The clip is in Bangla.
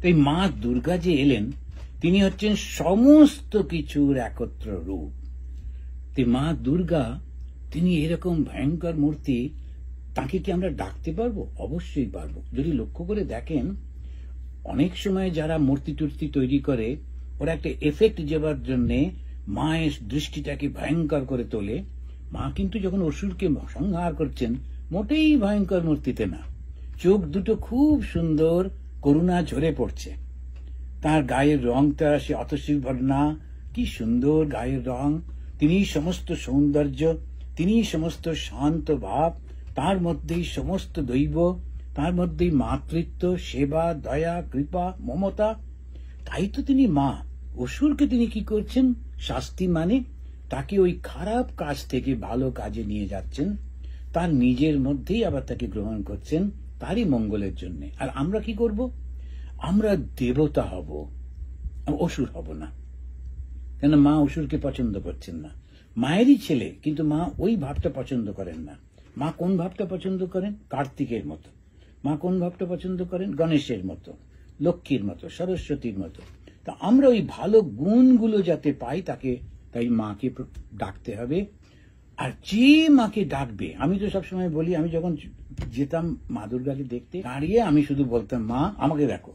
তাই মা দুর্গা যে এলেন, তিনি হচ্ছেন সমস্ত কিছুর একত্র রূপ। তাই মা দুর্গা তিনি এরকম ভয়ঙ্কর মূর্তি, তাকে কি আমরা ডাকতে পারবো? অবশ্যই পারবো। যদি লক্ষ্য করে দেখেন, অনেক সময় যারা মূর্তি টুর্তি তৈরি করে, ওরা একটা এফেক্ট দেওয়ার জন্য মায়ের দৃষ্টিটাকে ভয়ঙ্কর করে তোলে। মা কিন্তু যখন অসুরকে সংহার করছেন, মোটেই ভয়ঙ্কর মূর্তিতে না, চোখ দুটো খুব সুন্দর, করুণা ঝরে পড়ছে। তার গায়ের রংটা সে অতসী বর্ণা, কি সুন্দর গায়ের রং। তিনি সমস্ত সৌন্দর্য, তিনি সমস্ত শান্ত ভাব, তার মধ্যেই সমস্ত দৈব, তার মধ্যেই মাতৃত্ব, সেবা, দয়া, কৃপা, মমতা। তাই তো তিনি মা। অসুরকে তিনি কি করছেন? শাস্তি মানে তাকে ওই খারাপ কাজ থেকে ভালো কাজে নিয়ে যাচ্ছেন, তার নিজের মধ্যেই আবার তাকে গ্রহণ করছেন তারই মঙ্গলের জন্য। আর আমরা কি করব? আমরা দেবতা হব, অসুর হব না। কেন? মা অসুরকে পছন্দ করছেন না। মায়েরই ছেলে, কিন্তু মা ওই ভাবটা পছন্দ করেন না। মা কোন ভাবটা পছন্দ করেন? কার্তিকের মতো। মা কোন ভাবটা পছন্দ করেন? গণেশের মতো, লক্ষ্মীর মতো, সরস্বতীর মতো। তা আমরা ওই ভালো গুণগুলো যাতে পাই, তাই মাকে ডাকতে হবে। আর যে মাকে ডাকবে, আমি তো সবসময় বলি, আমি যখন যেতাম মা দুর্গাকে দেখতে, দাঁড়িয়ে আমি শুধু বলতাম, মা আমাকে দেখো।